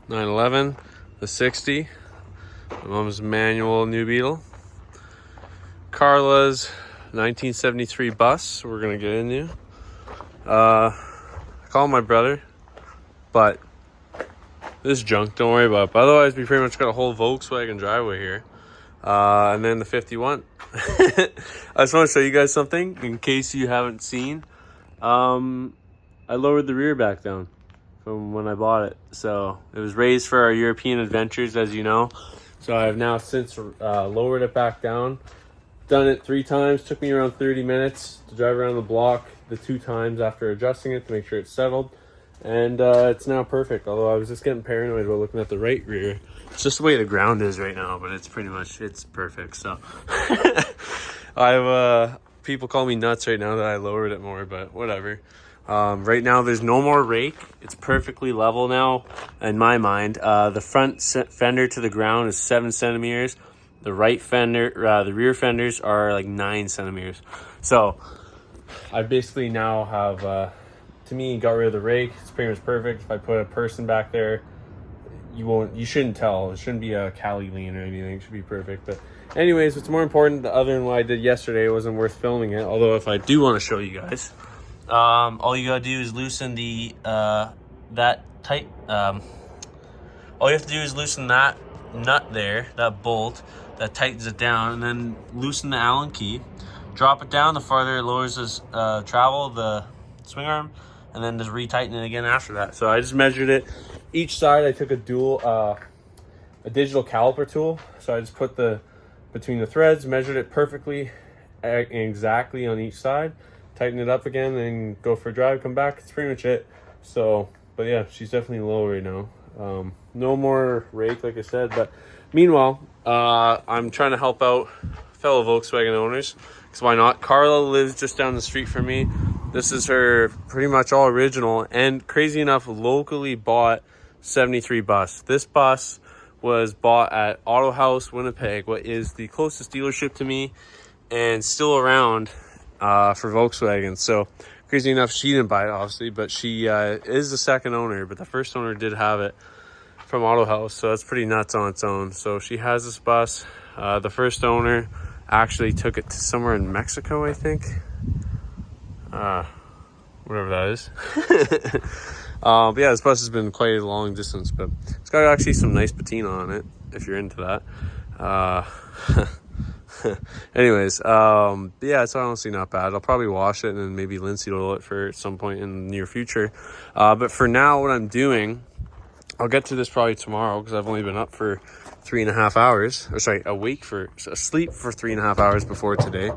911, the 60, my mom's manual New Beetle, Carla's 1973 bus we're gonna get into. I call my brother, but this junk, don't worry about it. But otherwise, we pretty much got a whole Volkswagen driveway here. And then the 51. I just want to show you guys something in case you haven't seen. I lowered the rear back down from when I bought it. So it was raised for our European adventures, as you know. So I've now since lowered it back down. Done it 3 times. Took me around 30 minutes to drive around the block the 2 times after adjusting it to make sure it's settled. And it's now perfect. Although I was just getting paranoid about looking at the right rear. It's just the way the ground is right now, but it's pretty much, it's perfect. So I've people call me nuts right now that I lowered it more, but whatever. Right now there's no more rake. It's perfectly level now in my mind. The front fender to the ground is 7 centimeters. The right fender, the rear fenders are like 9 centimeters. So I basically now have, to me, got rid of the rake. It's pretty much perfect. If I put a person back there, you shouldn't tell. It shouldn't be a Cali lean or anything. It should be perfect. But anyways, what's more important, other than what I did yesterday, it wasn't worth filming it. Although if I do want to show you guys, all you gotta do is loosen the that tight. All you have to do is loosen that nut there, that bolt that tightens it down, and then loosen the Allen key. Drop it down. The farther it lowers this travel, the swing arm, and then just retighten it again after that. So I just measured it. Each side I took a digital caliper tool. So I just put between the threads, measured it perfectly, exactly on each side, tighten it up again, then go for a drive, come back. It's pretty much it. So, but yeah, she's definitely low right now. No more rake, like I said. But meanwhile, I'm trying to help out fellow Volkswagen owners, because why not? Carla lives just down the street from me. This is her pretty much all original and, crazy enough, locally bought 73 bus. This bus was bought at Auto House Winnipeg, what is the closest dealership to me and still around for Volkswagen. So crazy enough, she didn't buy it obviously, but she is the second owner, but the first owner did have it from Auto House, so that's pretty nuts on its own. So she has this bus. The first owner actually took it to somewhere in Mexico, I think. Whatever that is. But yeah, this bus has been quite a long distance, but it's got actually some nice patina on it, if you're into that. Anyways, yeah, it's honestly not bad. I'll probably wash it and then maybe linseed oil it for some point in the near future. But for now, what I'm doing, I'll get to this probably tomorrow, because I've only been up for 3.5 hours, or sorry, asleep for 3.5 hours before today,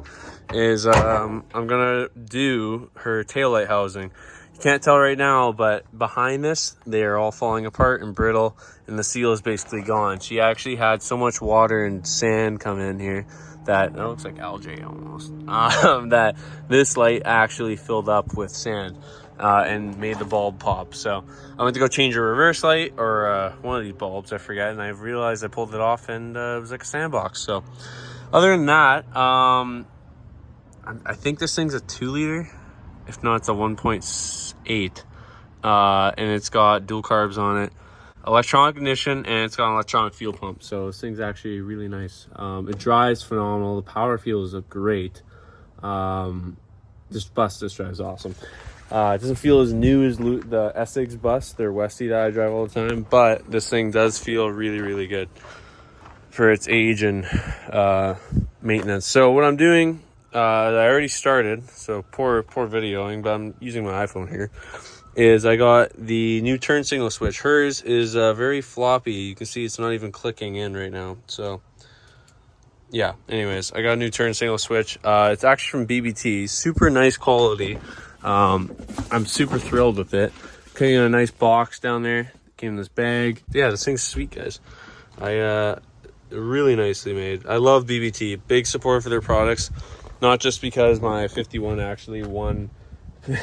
is I'm gonna do her taillight housing. You can't tell right now, but behind this, they are all falling apart and brittle, and the seal is basically gone. She actually had so much water and sand come in here that looks like algae almost, that this light actually filled up with sand. And made the bulb pop. So I went to go change a reverse light, or one of these bulbs, I forget, and I realized I pulled it off, and it was like a sandbox. So other than that, I think this thing's a 2-liter. If not, it's a 1.8. And it's got dual carbs on it, electronic ignition, and it's got an electronic fuel pump. So this thing's actually really nice. It drives phenomenal. The power feels great. This bus just drives awesome. It doesn't feel as new as the Essex bus, their Westie that I drive all the time, but this thing does feel really, really good for its age and maintenance. So what I'm doing, I already started, so poor videoing, but I'm using my iPhone here, is I got the new turn signal switch. Hers is very floppy. You can see it's not even clicking in right now. So yeah, anyways, I got a new turn signal switch. It's actually from BBT, super nice quality. I'm super thrilled with it. Came in a nice box down there. Came in this bag. Yeah, this thing's sweet, guys. Really nicely made. I love BBT. Big support for their products. Not just because my 51 actually won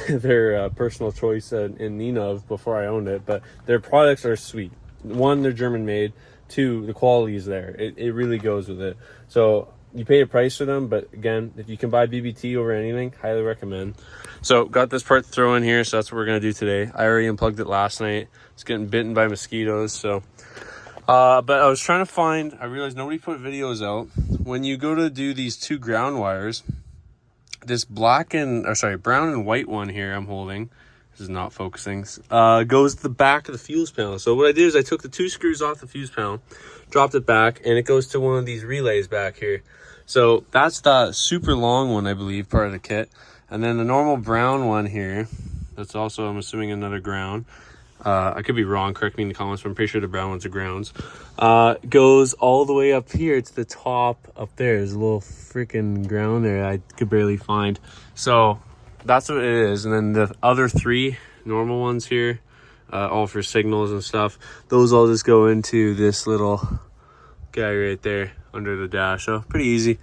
their personal choice in Ninov before I owned it, but their products are sweet. 1, they're German made. 2, the quality is there. It really goes with it. So you pay a price for them, but again, if you can buy BBT over anything, highly recommend. So got this part to throw in here, so that's what we're gonna do today. I already unplugged it last night. It's getting bitten by mosquitoes, so but I was trying to find, I realized nobody put videos out. When you go to do these two ground wires, this brown and white one here I'm holding, this is not focusing, goes to the back of the fuse panel. So what I did is I took the 2 screws off the fuse panel, dropped it back, and it goes to one of these relays back here. So that's the super long one, I believe, part of the kit. And then the normal brown one here, that's also, I'm assuming, another ground. I could be wrong, correct me in the comments, but I'm pretty sure the brown ones are grounds. Goes all the way up here to the top up there. There's a little freaking ground there I could barely find. So that's what it is. And then the other 3 normal ones here, all for signals and stuff, those all just go into this little guy right there under the dash. So pretty easy.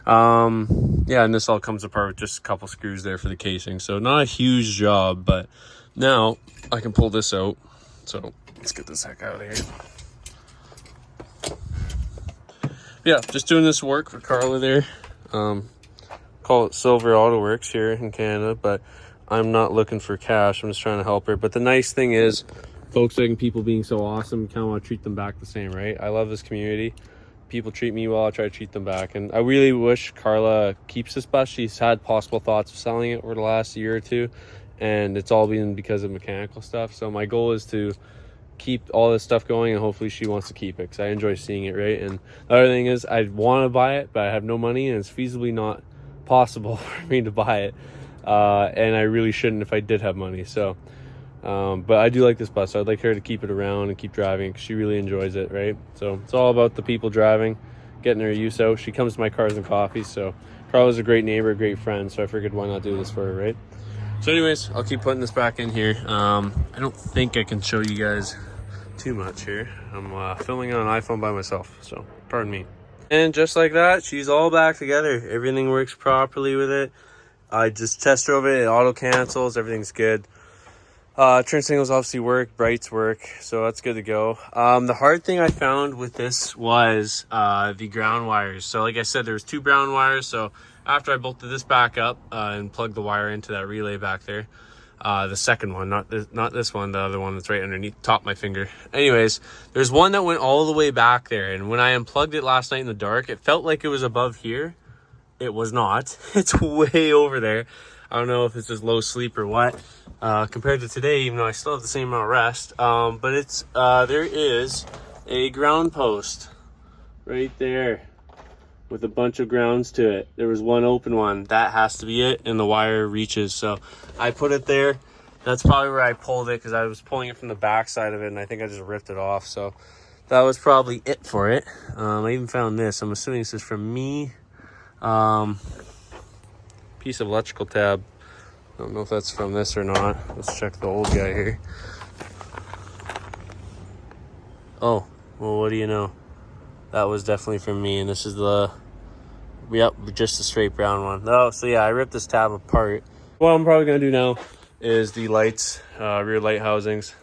Yeah, and this all comes apart with just a couple screws there for the casing. So not a huge job, but now I can pull this out. So let's get this heck out of here. Yeah, just doing this work for Karla there. Call it Silver Auto Works here in Canada, but I'm not looking for cash. I'm just trying to help her. But the nice thing is, Volkswagen people being so awesome, kind of want to treat them back the same, right? I love this community. People treat me well, I try to treat them back. And I really wish Karla keeps this bus. She's had possible thoughts of selling it over the last year or two, and it's all been because of mechanical stuff. So my goal is to keep all this stuff going, and hopefully she wants to keep it because I enjoy seeing it, right? And the other thing is, I want to buy it, but I have no money, and it's feasibly not possible for me to buy it. And I really shouldn't if I did have money. So but I do like this bus, so I'd like her to keep it around and keep driving because she really enjoys it, right? So it's all about the people driving, getting her use out. She comes to my Cars and Coffees, so Karla's a great neighbor, a great friend, so I figured why not do this for her, right? So anyways, I'll keep putting this back in here. I don't think I can show you guys too much here. I'm filming on an iPhone by myself, so pardon me. And just like that, she's all back together. Everything works properly with it. I just test drove it, it auto cancels, everything's good. Turn signals obviously work, brights work, so that's good to go. The hard thing I found with this was the ground wires. So like I said, there's 2 brown wires, so after I bolted this back up and plugged the wire into that relay back there, the second one, not this one, the other one that's right underneath top of my finger. Anyways, there's one that went all the way back there, and when I unplugged it last night in the dark, it felt like it was above here. It was not. It's way over there. I don't know if it's just low sleep or what, compared to today, even though I still have the same amount of rest. But it's there is a ground post right there with a bunch of grounds to it. There was one open one. That has to be it, and the wire reaches. So I put it there. That's probably where I pulled it, because I was pulling it from the back side of it, and I think I just ripped it off. So that was probably it for it. I even found this. I'm assuming this is from me. Piece of electrical tab. I don't know if that's from this or not. Let's check the old guy here. Oh, well, what do you know? That was definitely from me, and this is the, yep, just a straight brown one. Oh, so yeah, I ripped this tab apart. What I'm probably gonna do now is the lights, rear light housings.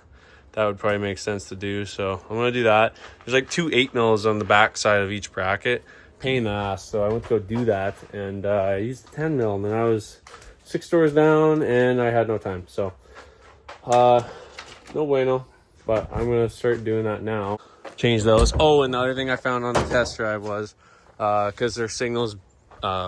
That would probably make sense to do, so I'm gonna do that. There's like 2 8mm on the back side of each bracket. Pain in the ass, so I went to go do that, and I used 10mm, and I was 6 doors down, and I had no time. So no bueno, but I'm gonna start doing that now. Change those. Oh, another thing I found on the test drive was because their signals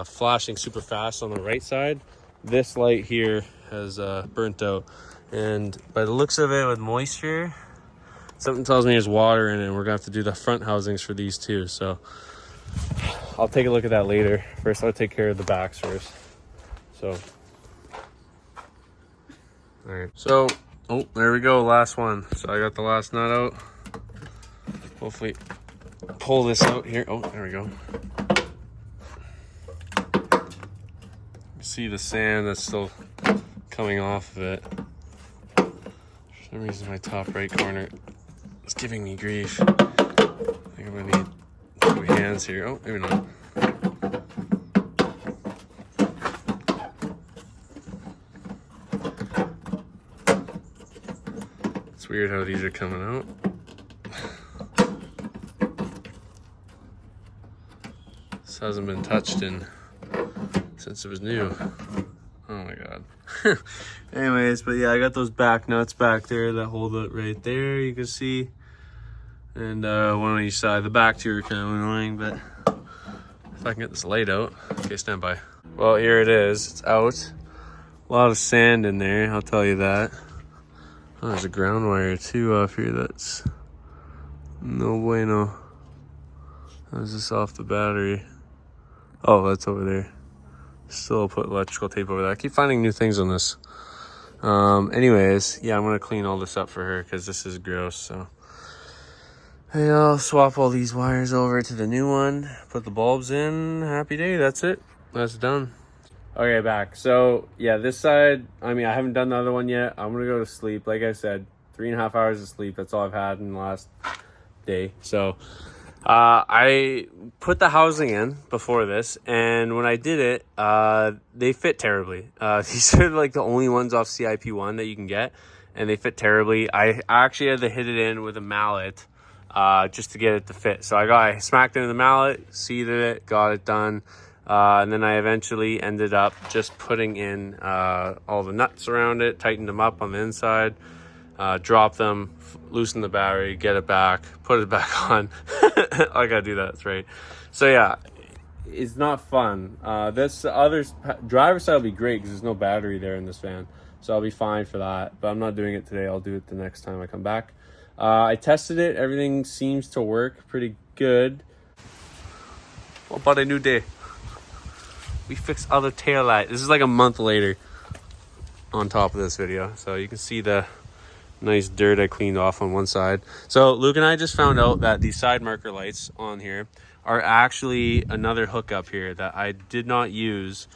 flashing super fast on the right side, this light here has burnt out, and by the looks of it, with moisture, something tells me there's water in it, and we're gonna have to do the front housings for these too. So I'll take a look at that later. First, I'll take care of the backs first. So, all right. So, oh, there we go. Last one. So I got the last nut out. Hopefully, pull this out here. Oh, there we go. You see the sand that's still coming off of it. For some reason, my top right corner is giving me grief. I think I'm gonna need 2 hands here. Oh, maybe not. It's weird how these are coming out. This hasn't been touched since it was new. Oh my god. Anyways, but yeah, I got those back nuts back there that hold it right there, you can see. And one on each side. The back two are kind of annoying, but if I can get this light out. Okay, stand by. Well, here it is. It's out. A lot of sand in there, I'll tell you that. Oh, there's a ground wire too off here. That's no bueno. How's this off the battery? Oh, that's over there. Still put electrical tape over that. I keep finding new things on this. Anyways, yeah, I'm gonna clean all this up for her because this is gross. So hey, I'll swap all these wires over to the new one, put the bulbs in. Happy day. That's it. That's done. Okay, back. So yeah, this side, I mean, I haven't done the other one yet. I'm gonna go to sleep. Like I said, 3.5 hours of sleep. That's all I've had in the last day. So I put the housing in before this, and when I did it, they fit terribly. These are like the only ones off CIP1 that you can get, and they fit terribly. I actually had to hit it in with a mallet just to get it to fit. So I smacked it in the mallet, seated it, got it done, and then I eventually ended up just putting in all the nuts around it, tightened them up on the inside, drop them, loosen the battery, get it back, put it back on. I gotta do that, that's right. So yeah, it's not fun. This other driver's side will be great because there's no battery there in this van, so I'll be fine for that, but I'm not doing it today. I'll do it the next time I come back. I tested it, everything seems to work pretty good. What about a new day? We fixed other tail light. This is like a month later on top of this video, so you can see the nice dirt I cleaned off on one side. So Luke and I just found out that these side marker lights on here are actually another hookup here that I did not use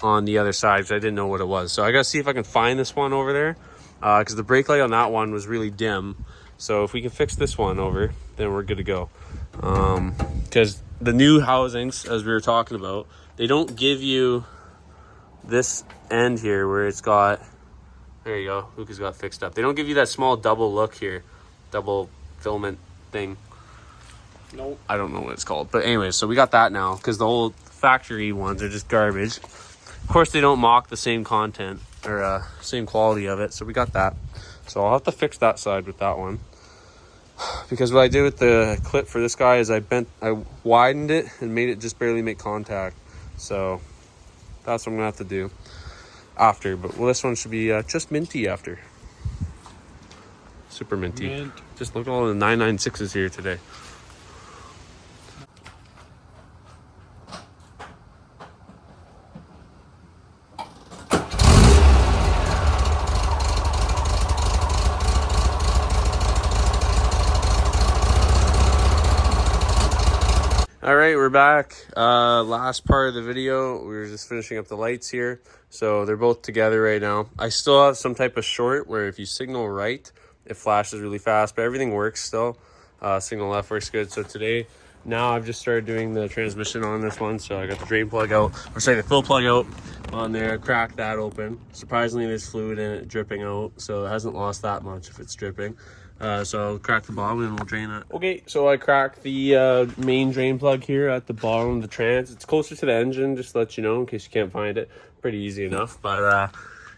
on the other side because I didn't know what it was. So I gotta see if I can find this one over there because the brake light on that one was really dim. So if we can fix this one over, then we're good to go. Because the new housings, as we were talking about, they don't give you this end here where it's got, there you go, Luke has got fixed up. They don't give you that small double look here, double filament thing. Nope. I don't know what it's called. But anyway, so we got that now because the old factory ones are just garbage. Of course, they don't mock the same content or same quality of it. So we got that. So I'll have to fix that side with that one. Because what I did with the clip for this guy is I widened it and made it just barely make contact. So that's what I'm gonna have to do after. But well, this one should be just minty after. Super minty. Mint. Just look at all the 996s here today. All right, we're back. Last part of the video, we were just finishing up the lights here. So they're both together right now. I still have some type of short where if you signal right, it flashes really fast, but everything works still. Signal left works good. So today, now I've just started doing the transmission on this one. So I got the drain plug out, or sorry, the fill plug out on there, cracked that open. Surprisingly, there's fluid in it dripping out, so it hasn't lost that much if it's dripping. So I'll crack the bottom and we'll drain it. Okay, so I cracked the main drain plug here at the bottom of the trans. It's closer to the engine, just to let you know in case you can't find it. Pretty easy enough, but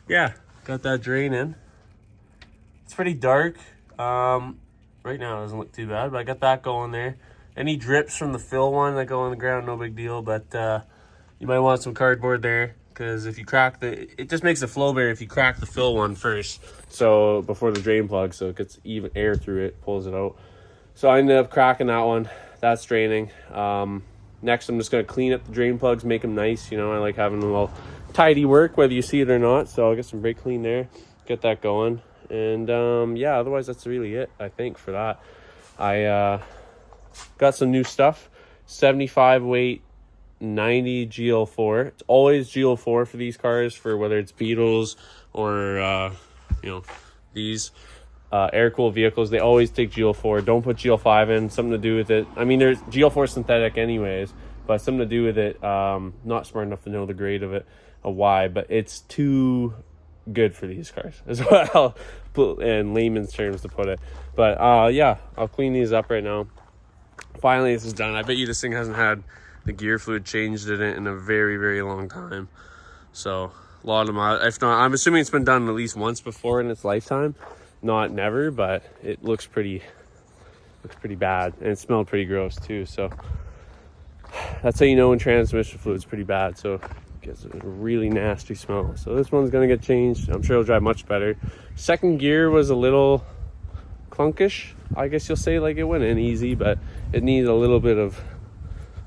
yeah, got that drain in. It's pretty dark. Right now it doesn't look too bad, but I got that going there. Any drips from the fill one that go on the ground, no big deal, but you might want some cardboard there. Because if you crack it just makes the flow better if you crack the fill one first, so before the drain plug, so it gets even air through it, pulls it out. So I ended up cracking that one. That's draining. Next, I'm just gonna clean up the drain plugs, make them nice. You know, I like having them all tidy work, whether you see it or not. So I'll get some brake clean there, get that going, and yeah. Otherwise, that's really it, I think, for that. I got some new stuff. 75 weight. 90 GL4. It's always GL4 for these cars, for whether it's Beetles or you know, these air-cooled vehicles. They always take GL4. Don't put GL5 in. Something to do with it. I mean, there's GL4 synthetic anyways, but something to do with it. Not smart enough to know the grade of it, why, but it's too good for these cars is what I'll put in layman's terms to put it. But yeah, I'll clean these up right now. Finally, this is done. I bet you this thing hasn't had the gear fluid changed in it in a very, very long time. So a lot of miles. If not, I'm assuming it's been done at least once before in its lifetime. Not never, but it looks pretty bad, and it smelled pretty gross too. So that's how you know when transmission fluid's pretty bad. So it gets a really nasty smell. So this one's gonna get changed. I'm sure it'll drive much better. Second gear was a little clunkish, I guess you'll say. Like, it went in easy, but it needs a little bit of,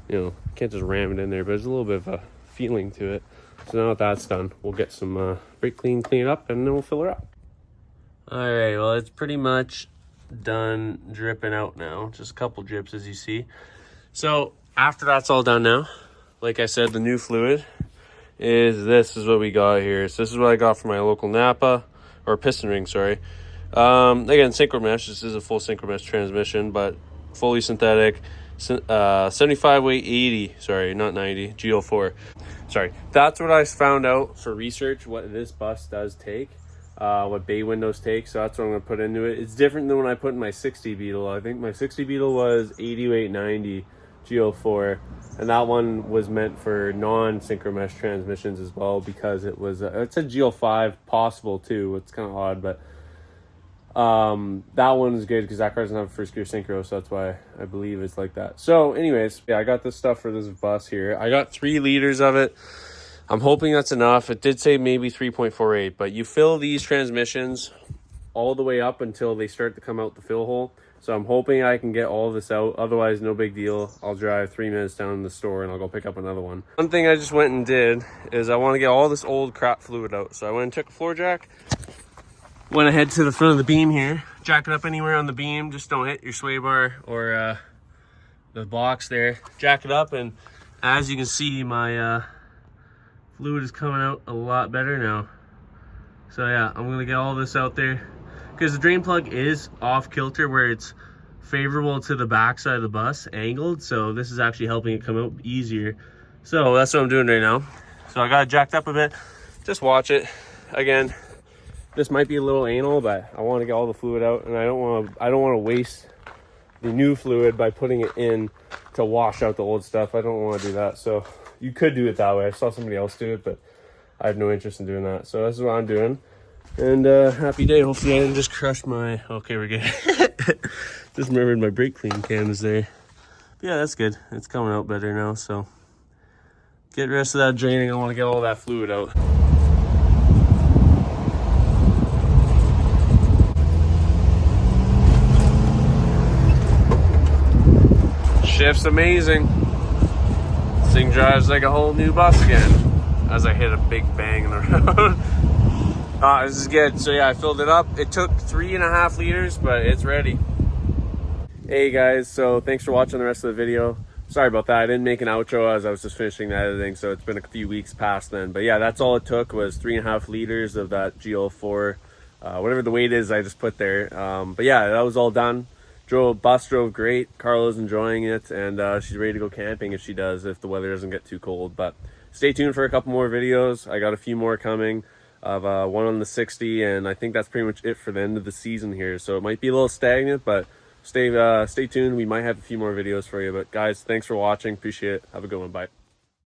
you know, can't just ram it in there, but there's a little bit of a feeling to it. So now that that's done, we'll get some brake clean it up, and then we'll fill her up. All right, well, it's pretty much done dripping out now. Just a couple drips, as you see. So after that's all done now, like I said, the new fluid this is what we got here. So this is what I got from my local Napa, or piston ring, sorry. Again, synchro mesh. This is a full synchro mesh transmission, but fully synthetic. 75 weight, 80, sorry, not 90, GL4. Sorry, that's what I found out for research, what this bus does take, what bay windows take. So that's what I'm going to put into it. It's different than when I put in my 60 Beetle. I think my 60 Beetle was 80 weight, 90 GL4, and that one was meant for non-synchro mesh transmissions as well, because it was it's a GL5 possible too. It's kind of odd, but that one is good because that car doesn't have a first gear synchro, so that's why I believe it's like that. So anyways, yeah, I got this stuff for this bus here. I got 3 liters of it. I'm hoping that's enough. It did say maybe 3.48, but you fill these transmissions all the way up until they start to come out the fill hole. So I'm hoping I can get all of this out. Otherwise, no big deal. I'll drive 3 minutes down to the store and I'll go pick up another one. One thing I just went and did is I want to get all this old crap fluid out. So I went and took a floor jack, went ahead to the front of the beam here, jack it up anywhere on the beam. Just don't hit your sway bar or the box there. Jack it up, and as you can see, my fluid is coming out a lot better now. So yeah, I'm gonna get all this out there, because the drain plug is off kilter where it's favorable to the back side of the bus, angled. So this is actually helping it come out easier. So that's what I'm doing right now. So I got it jacked up a bit. Just watch it. Again, this might be a little anal, but I want to get all the fluid out, and I don't want to waste the new fluid by putting it in to wash out the old stuff. I don't want to do that. So you could do it that way. I saw somebody else do it, but I have no interest in doing that. So this is what I'm doing. And happy day. Hopefully I didn't just crush my, okay, we're good. Just remembered my brake clean can is there. But yeah, that's good. It's coming out better now. So get the rest of that draining. I want to get all that fluid out. Shift's amazing. This thing drives like a whole new bus again. As I hit a big bang in the road. This is good. So yeah, I filled it up. It took 3.5 liters, but it's ready. Hey guys, so thanks for watching the rest of the video. Sorry about that. I didn't make an outro as I was just finishing the editing, so it's been a few weeks past then. But yeah, that's all it took, was 3.5 liters of that GL4. Whatever the weight is, I just put there. But yeah, that was all done. Bus drove great. Karla's enjoying it, and she's ready to go camping if the weather doesn't get too cold. But stay tuned for a couple more videos. I got a few more coming, of one on the 60, and I think that's pretty much it for the end of the season here. So it might be a little stagnant, but stay tuned. We might have a few more videos for you. But guys, thanks for watching. Appreciate it. Have a good one. Bye.